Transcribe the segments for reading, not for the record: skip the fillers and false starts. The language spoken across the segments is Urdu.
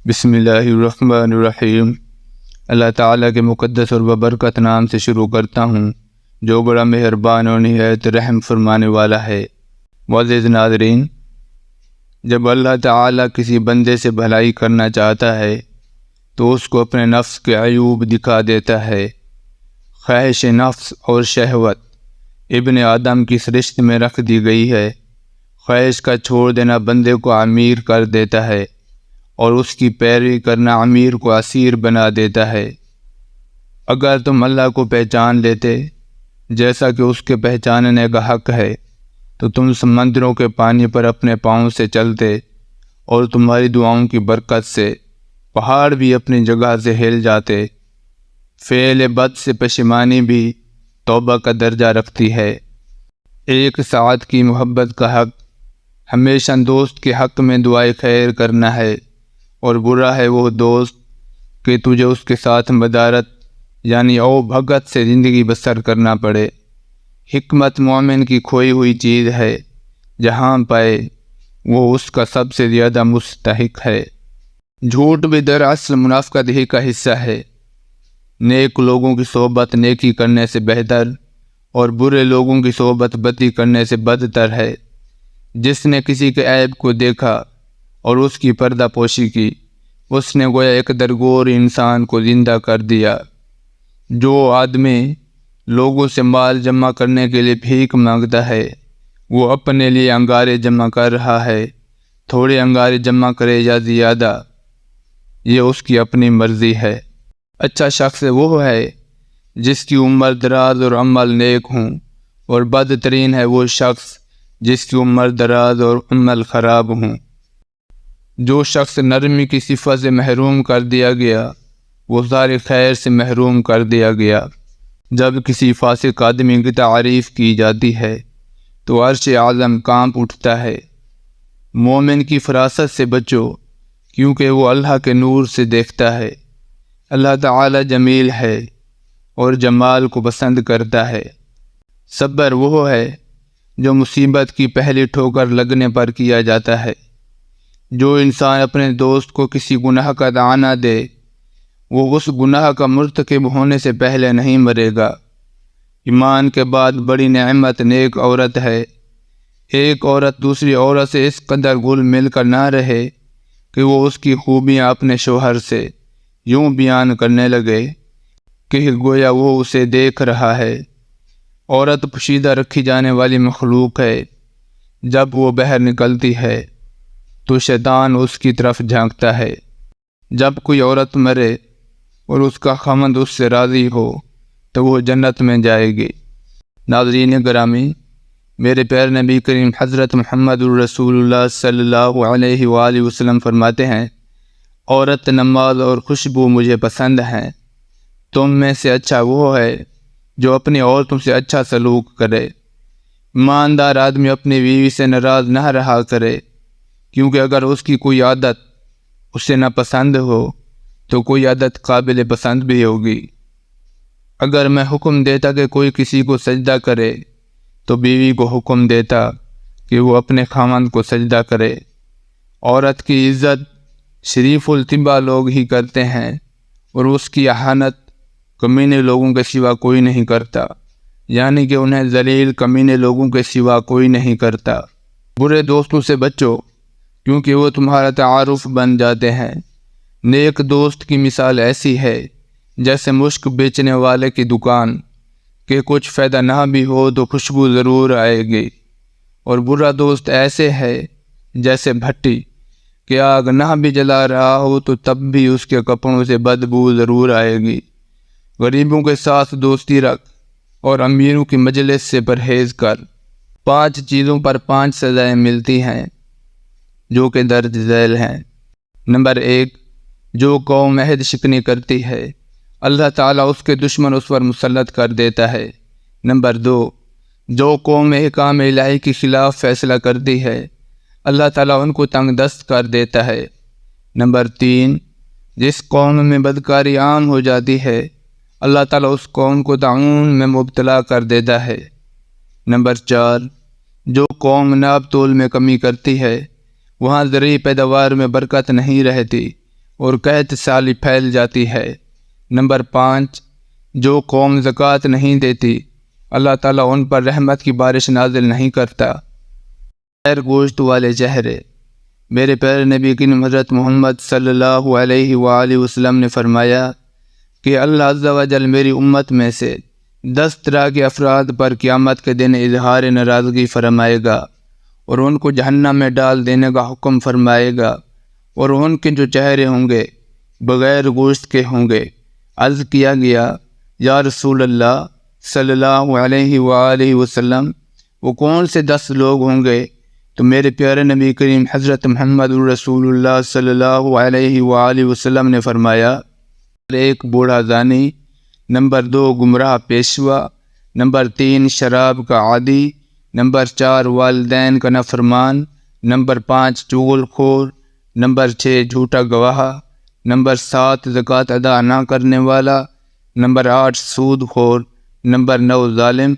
بسم اللہ الرحمن الرحیم۔ اللہ تعالیٰ کے مقدس اور ببرکت نام سے شروع کرتا ہوں جو بڑا مہربان اور نہایت رحم فرمانے والا ہے۔ معزز ناظرین، جب اللہ تعالیٰ کسی بندے سے بھلائی کرنا چاہتا ہے تو اس کو اپنے نفس کے عیوب دکھا دیتا ہے۔ خواہش نفس اور شہوت ابن آدم کی سرشت میں رکھ دی گئی ہے۔ خواہش کا چھوڑ دینا بندے کو امیر کر دیتا ہے اور اس کی پیروی کرنا امیر کو اسیر بنا دیتا ہے۔ اگر تم اللہ کو پہچان لیتے جیسا کہ اس کے پہچاننے کا حق ہے تو تم سمندروں کے پانی پر اپنے پاؤں سے چلتے اور تمہاری دعاؤں کی برکت سے پہاڑ بھی اپنی جگہ سے ہل جاتے۔ فعل بد سے پشیمانی بھی توبہ کا درجہ رکھتی ہے۔ ایک ساتھ کی محبت کا حق ہمیشہ دوست کے حق میں دعائے خیر کرنا ہے، اور برا ہے وہ دوست کہ تجھے اس کے ساتھ مدارت یعنی او بھگت سے زندگی بسر کرنا پڑے۔ حکمت مومن کی کھوئی ہوئی چیز ہے، جہاں پائے وہ اس کا سب سے زیادہ مستحق ہے۔ جھوٹ بھی دراصل منافقت ہی کا حصہ ہے۔ نیک لوگوں کی صحبت نیکی کرنے سے بہتر اور برے لوگوں کی صحبت بدی کرنے سے بدتر ہے۔ جس نے کسی کے عیب کو دیکھا اور اس کی پردہ پوشی کی، اس نے گویا ایک درگور انسان کو زندہ کر دیا۔ جو آدمی لوگوں سے مال جمع کرنے کے لیے بھیک مانگتا ہے وہ اپنے لیے انگارے جمع کر رہا ہے۔ تھوڑے انگارے جمع کرے یا زیادہ، یہ اس کی اپنی مرضی ہے۔ اچھا شخص وہ ہے جس کی عمر دراز اور عمل نیک ہوں، اور بدترین ہے وہ شخص جس کی عمر دراز اور عمل خراب ہوں۔ جو شخص نرمی کی صفت سے محروم کر دیا گیا وہ سارے خیر سے محروم کر دیا گیا۔ جب کسی فاسق آدمی کی تعریف کی جاتی ہے تو عرش اعظم کانپ اٹھتا ہے۔ مومن کی فراست سے بچو، کیونکہ وہ اللہ کے نور سے دیکھتا ہے۔ اللہ تعالی جمیل ہے اور جمال کو پسند کرتا ہے۔ صبر وہ ہے جو مصیبت کی پہلی ٹھوکر لگنے پر کیا جاتا ہے۔ جو انسان اپنے دوست کو کسی گناہ کا دعانہ دے وہ اس گناہ کا مرتکب ہونے سے پہلے نہیں مرے گا۔ ایمان کے بعد بڑی نعمت نیک عورت ہے۔ ایک عورت دوسری عورت سے اس قدر گھل مل کر نہ رہے کہ وہ اس کی خوبیاں اپنے شوہر سے یوں بیان کرنے لگے کہ گویا وہ اسے دیکھ رہا ہے۔ عورت پوشیدہ رکھی جانے والی مخلوق ہے۔ جب وہ باہر نکلتی ہے تو شیطان اس کی طرف جھانکتا ہے۔ جب کوئی عورت مرے اور اس کا خاوند اس سے راضی ہو تو وہ جنت میں جائے گی۔ ناظرین گرامی، میرے پیارے نبی کریم حضرت محمد الرسول اللہ صلی اللہ علیہ وآلہ وسلم فرماتے ہیں، عورت، نماز اور خوشبو مجھے پسند ہیں۔ تم میں سے اچھا وہ ہے جو اپنی عورتوں سے اچھا سلوک کرے۔ ایماندار آدمی اپنی بیوی سے ناراض نہ رہا کرے، کیونکہ اگر اس کی کوئی عادت اسے ناپسند ہو تو کوئی عادت قابل پسند بھی ہوگی۔ اگر میں حکم دیتا کہ کوئی کسی کو سجدہ کرے تو بیوی کو حکم دیتا کہ وہ اپنے خاوند کو سجدہ کرے۔ عورت کی عزت شریف الطبع لوگ ہی کرتے ہیں اور اس کی اہانت کمینے لوگوں کے سوا کوئی نہیں کرتا، یعنی کہ انہیں ذلیل کمینے لوگوں کے سوا کوئی نہیں کرتا۔ برے دوستوں سے بچو، کیونکہ وہ تمہارا تعارف بن جاتے ہیں۔ نیک دوست کی مثال ایسی ہے جیسے مشک بیچنے والے کی دکان، کہ کچھ فائدہ نہ بھی ہو تو خوشبو ضرور آئے گی، اور برا دوست ایسے ہے جیسے بھٹی کہ آگ نہ بھی جلا رہا ہو تو تب بھی اس کے کپڑوں سے بدبو ضرور آئے گی۔ غریبوں کے ساتھ دوستی رکھ اور امیروں کی مجلس سے پرہیز کر۔ 5 چیزوں پر 5 سزائیں ملتی ہیں جو کہ درج ذیل ہیں۔ نمبر 1، جو قوم عہد شکنی کرتی ہے اللہ تعالیٰ اس کے دشمن اس پر مسلط کر دیتا ہے۔ نمبر 2، جو قوم احکام الہی کے خلاف فیصلہ کرتی ہے اللہ تعالیٰ ان کو تنگ دست کر دیتا ہے۔ نمبر 3، جس قوم میں بدکاری عام ہو جاتی ہے اللہ تعالیٰ اس قوم کو طاعون میں مبتلا کر دیتا ہے۔ نمبر 4، جو قوم ناپ تول میں کمی کرتی ہے وہاں زرعی پیداوار میں برکت نہیں رہتی اور قحط سالی پھیل جاتی ہے۔ نمبر 5، جو قوم زکوٰۃ نہیں دیتی اللہ تعالیٰ ان پر رحمت کی بارش نازل نہیں کرتا۔ غیر گوشت والے چہرے۔ میرے پیارے نبی کریم حضرت محمد صلی اللہ علیہ وآلہ وسلم نے فرمایا کہ اللہ عز و جل میری امت میں سے 10 طرح کے افراد پر قیامت کے دن اظہار ناراضگی فرمائے گا اور ان کو جہنم میں ڈال دینے کا حکم فرمائے گا، اور ان کے جو چہرے ہوں گے بغیر گوشت کے ہوں گے۔ عرض کیا گیا یا رسول اللہ صلی اللہ علیہ وآلہ وسلم، وہ کون سے 10 لوگ ہوں گے؟ تو میرے پیارے نبی کریم حضرت محمد رسول اللہ صلی اللہ علیہ وآلہ وسلم نے فرمایا، 1 بوڑھا زانی، نمبر 2 گمراہ پیشوا، نمبر 3 شراب کا عادی، نمبر 4 والدین کا نافرمان، نمبر 5 چغل خور، نمبر 6 جھوٹا گواہ، نمبر 7 زکوٰۃ ادا نہ کرنے والا، نمبر 8 سود خور، نمبر 9 ظالم،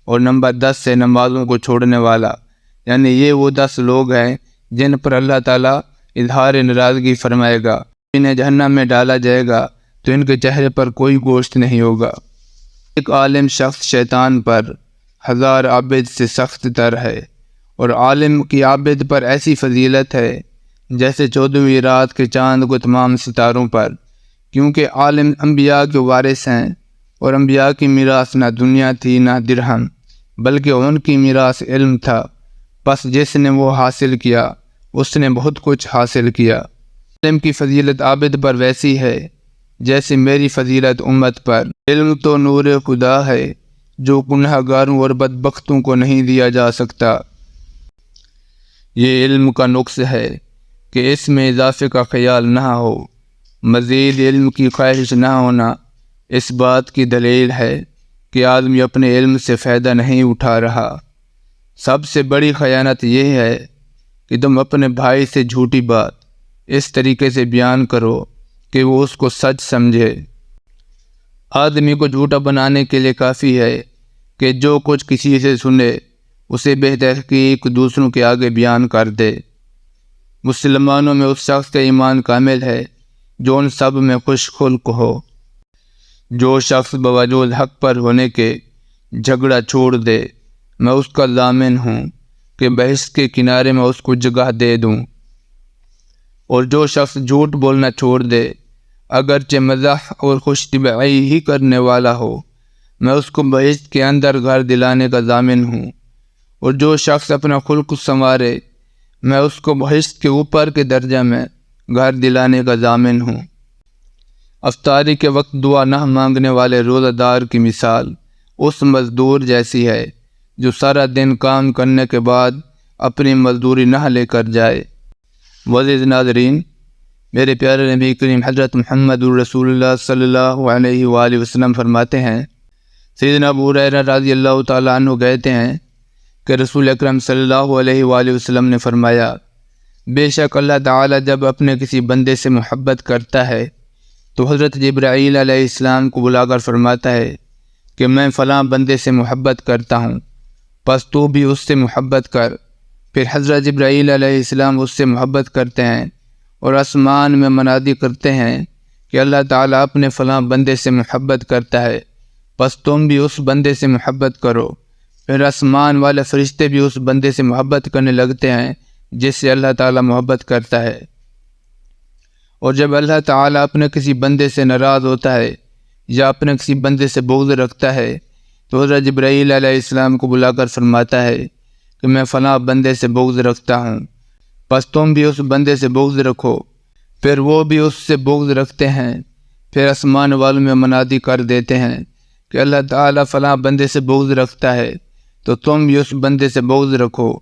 اور نمبر 10 سے نمازوں کو چھوڑنے والا۔ یعنی یہ وہ 10 لوگ ہیں جن پر اللہ تعالیٰ اظہار ناراضگی فرمائے گا۔ انہیں جہنم میں ڈالا جائے گا تو ان کے چہرے پر کوئی گوشت نہیں ہوگا۔ ایک عالم شخص شیطان پر 1000 عابد سے سخت تر ہے، اور عالم کی عابد پر ایسی فضیلت ہے جیسے 14ویں رات کے چاند کو تمام ستاروں پر، کیونکہ عالم انبیاء کے وارث ہیں، اور انبیاء کی میراث نہ دنیا تھی نہ درہم، بلکہ ان کی میراث علم تھا، بس جس نے وہ حاصل کیا اس نے بہت کچھ حاصل کیا۔ علم کی فضیلت عابد پر ویسی ہے جیسے میری فضیلت امت پر۔ علم تو نور خدا ہے جو گناہ گاروں اور بدبختوں کو نہیں دیا جا سکتا۔ یہ علم کا نقص ہے کہ اس میں اضافے کا خیال نہ ہو۔ مزید علم کی خواہش نہ ہونا اس بات کی دلیل ہے کہ آدمی اپنے علم سے فائدہ نہیں اٹھا رہا۔ سب سے بڑی خیانت یہ ہے کہ تم اپنے بھائی سے جھوٹی بات اس طریقے سے بیان کرو کہ وہ اس کو سچ سمجھے۔ آدمی کو جھوٹا بنانے کے لیے کافی ہے کہ جو کچھ کسی سے سنے اسے بے تحقیق دوسروں کے آگے بیان کر دے۔ مسلمانوں میں اس شخص کا ایمان کامل ہے جو ان سب میں خوش خلق ہو۔ جو شخص باوجود حق پر ہونے کے جھگڑا چھوڑ دے، میں اس کا ضامن ہوں کہ بحث کے کنارے میں اس کو جگہ دے دوں۔ اور جو شخص جھوٹ بولنا چھوڑ دے، اگرچہ مزاح اور خوش طبعی ہی کرنے والا ہو، میں اس کو بحث کے اندر گھر دلانے کا ضامن ہوں۔ اور جو شخص اپنا خلق سنوارے، میں اس کو بحث کے اوپر کے درجہ میں گھر دلانے کا ضامن ہوں۔ افطاری کے وقت دعا نہ مانگنے والے روزہ دار کی مثال اس مزدور جیسی ہے جو سارا دن کام کرنے کے بعد اپنی مزدوری نہ لے کر جائے۔ معزز ناظرین، میرے پیارے نبی کریم حضرت محمد رسول اللہ صلی اللہ علیہ وآلہ وسلم فرماتے ہیں، سیدنا ابو ہریرہ رضی اللہ تعالیٰ عنہ کہتے ہیں کہ رسول اکرم صلی اللہ علیہ وآلہ وسلم نے فرمایا، بے شک اللہ تعالیٰ جب اپنے کسی بندے سے محبت کرتا ہے تو حضرت جبرائیل علیہ السلام کو بلا کر فرماتا ہے کہ میں فلاں بندے سے محبت کرتا ہوں، پس تو بھی اس سے محبت کر۔ پھر حضرت جبرائیل علیہ السلام اس سے محبت کرتے ہیں اور آسمان میں منادی کرتے ہیں کہ اللہ تعالیٰ اپنے فلاں بندے سے محبت کرتا ہے، پس تم بھی اس بندے سے محبت کرو۔ پھر آسمان والے فرشتے بھی اس بندے سے محبت کرنے لگتے ہیں جس سے اللہ تعالیٰ محبت کرتا ہے۔ اور جب اللہ تعالیٰ اپنے کسی بندے سے ناراض ہوتا ہے یا اپنے کسی بندے سے بغض رکھتا ہے تو حضرت جبرائیل علیہ السلام کو بلا کر فرماتا ہے کہ میں فلاں بندے سے بغض رکھتا ہوں، پس تم بھی اس بندے سے بغض رکھو۔ پھر وہ بھی اس سے بغض رکھتے ہیں۔ پھر آسمان والوں میں منادی کر دیتے ہیں کہ اللہ تعالیٰ فلاں بندے سے بغض رکھتا ہے تو تم بھی اس بندے سے بغض رکھو۔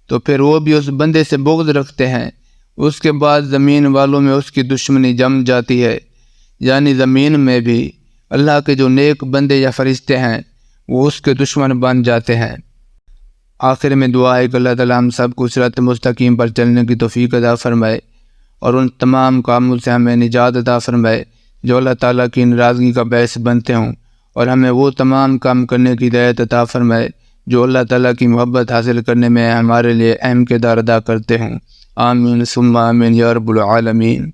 تو پھر وہ بھی اس بندے سے بغض رکھتے ہیں۔ اس کے بعد زمین والوں میں اس کی دشمنی جم جاتی ہے، یعنی زمین میں بھی اللہ کے جو نیک بندے یا فرشتے ہیں وہ اس کے دشمن بن جاتے ہیں۔ آخر میں دعا ہے کہ اللہ تعالیٰ ہم سب کو صراط مستقیم پر چلنے کی توفیق عطا فرمائے اور ان تمام کاموں سے ہمیں نجات عطا فرمائے جو اللہ تعالیٰ کی ناراضگی کا باعث بنتے ہوں، اور ہمیں وہ تمام کام کرنے کی ہدایت عطا فرمائے جو اللہ تعالیٰ کی محبت حاصل کرنے میں ہمارے لیے اہم کردار ادا کرتے ہوں۔ آمین ثم آمین یا رب العالمین۔